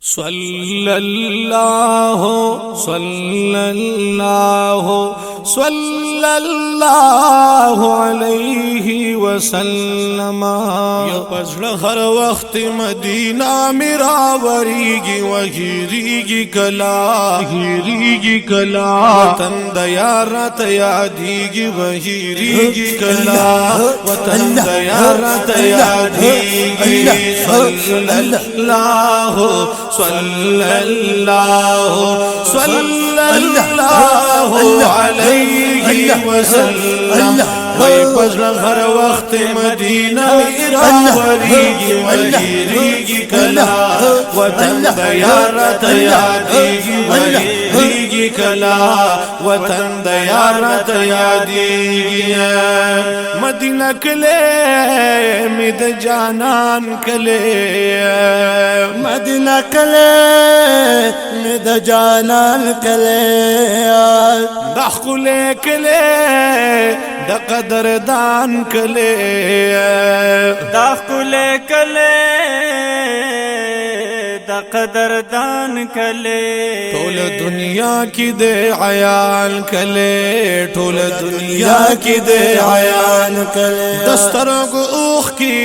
صلى الله صلى الله صلى الله عليه وسلم یا پزړه هر وخت مدینہ میرا وریږي وهیریږي کلا وطن د یار ته یادېږي وهیریږي کلا وطن د یار ته یادېږي صلی الله صلى الله عليه وسلم وای پزړه هر وخت مدینہ راوریږي وهیریږي کلا وطن د یار ته یادېږي وهیریږي کلا وطن د یار ته یادېږي مدینہ کله می د جانان کله مدینہ کله می د جانان کله دخل کله د قدردان کله دخل کله د قدردان کله ټول دنیا کې د عیال کله ټول دنیا کې د عیال کله دسترګو اوخ کې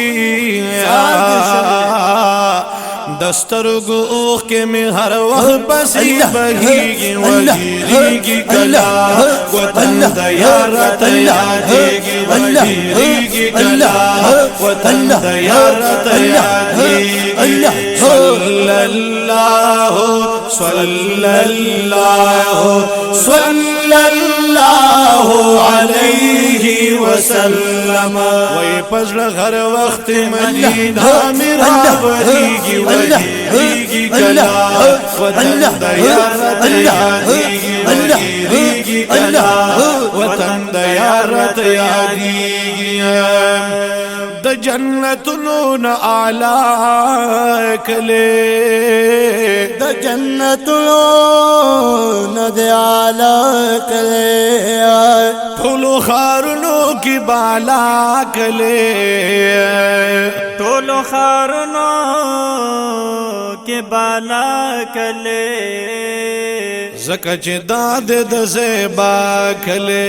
دسترګو اوخ کې می هر وخت پسې بهيږي وهیریږي کلا وطن د یار ته یادېږي وهیریږي کلا وطن د یار ته یادېږي صلی الله صلی الله علیه وسلم وای پزړه هر وخت مدینہ میرا وریږي وهیریږي کلا وطن د یار ته یادېږي وهیریږي کلا وطن د یار ته یادېږي د جنتونو نه اعلی کله د جنتونو نه د اعلی کله ټول خارونو کې بالا کله ټول خارونو کې بالا کله زکه چې داد د زیبا کله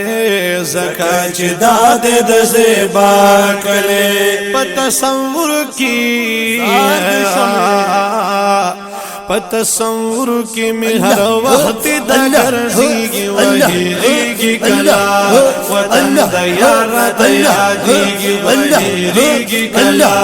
زکه چې داد د زیبا کله په تصور کې په تصور کې می هر وخت د ګرځيږي وهیریږي کلا وطن د یار ته یادېږي وهیریږي کلا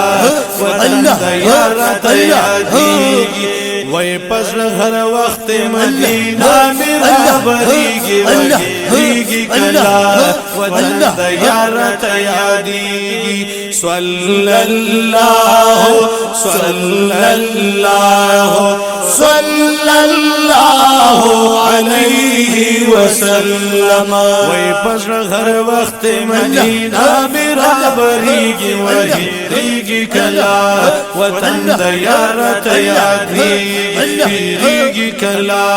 وطن د یار ته یادېږي وای پزړه هر وخت مدینہ میرا وریږي وهیریږي کلا وطن د یار ته یادېږي صلی الله علیه وسلم وای پزړه هر وخت مدینہ میرا وریږي وهیریږي کلا وطن د یار ته یادېږي کلا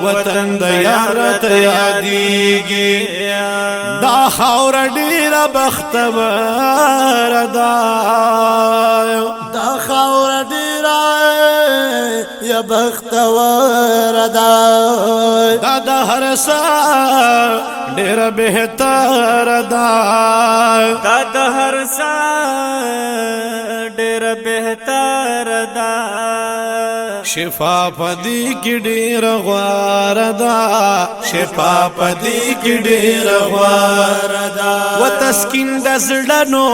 وطن د یار ته یادېږي دا خاور ډیره بختور ده دا خاور ډیره یا بختور ده دا د هر سا ډیره بهتر ده دا د هر سا ډیره بهتر ده شفا پدې کې ډېر غوار ده شفا پدې کې ډېر غوار ده وتسکین د زړونو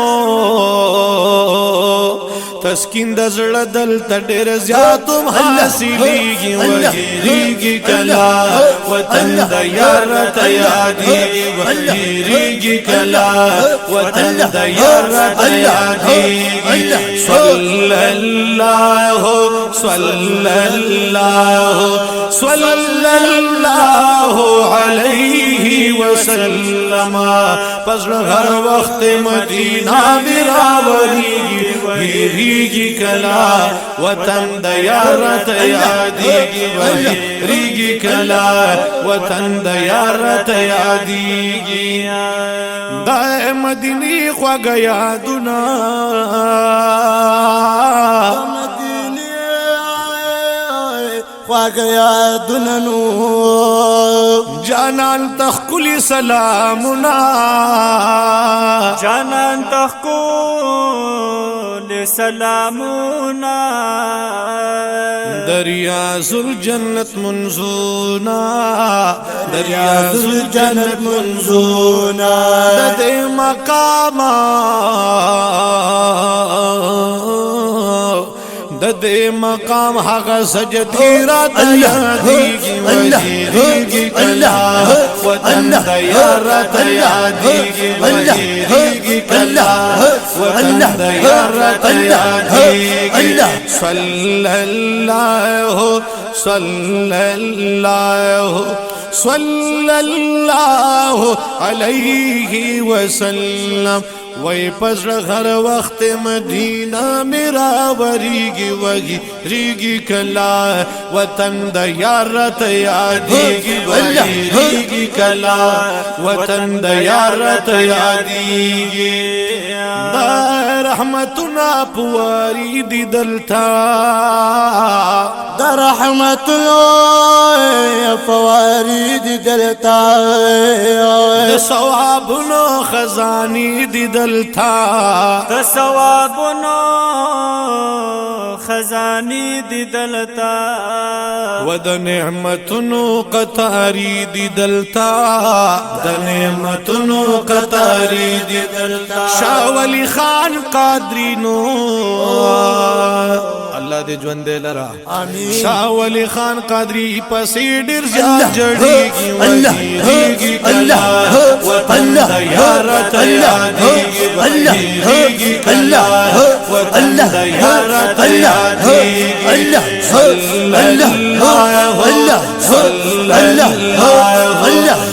تسکین د زړه دلته ډېر زیات حاصلېږي وهیریږي کلا وطن د یار ته یادېږي وهیریږي کلا وطن د یار ته یادېږي صلی الله علیه وسلم پزړه هر وخت مدینہ میرا وریږي وهیریږي کلا وطن د یار ته یادېږي وهیریږي کلا وطن د یار ته یادېږي دا مدینی خواږه یادونه خواږه یادونه نو جانان تخکلی سلامنا جانان تخکل سلامنا دریاز الجنت منزونا دریاز الجنت منزونا دد مقاما دد مقام حق سجدی را تیادیگی وزیریگی کلا وطن دیارت یادیگی وزیریگی کلا وطن دیارت یادیگی صلی اللہ صلی اللہ صلی اللہ علیہ وسلم وی پزر ہر وقت مدینہ میرا وریگی وگی ریگی کلا وطن دیارت یادیگی وگی ریگی کلا وطن دیارت یادیگی دا رحمتنا پواری دی دلتا دا رحمتنا پواری دی دلتا دا ثوابنا خزانی دی دلتا دا ثوابنا خزانی دی دلتا و دا نعمتنو قطاری دی دلتا دا نعمتنو قطاری دی دلتا شاہ ولی خان قادری نو اللہ دے جوندے لرا آمین شاہ ولی خان قادری پسی ڈر جڑیگی وزیریگی کلا وطن دیارت یادیگی وزیریگی کلا وطن دیارت یادیگی صلی اللہ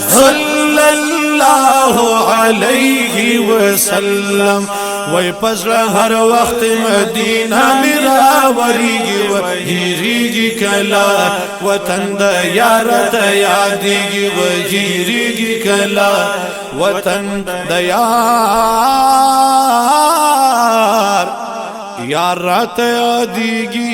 صلی اللہ علیہ وسلم وی پزر ہر وقت مدینہ میرا وریگی وحیریگی کلا وطن دیارت یادیگی وحیریگی کلا وطن دیار یارت یادیگی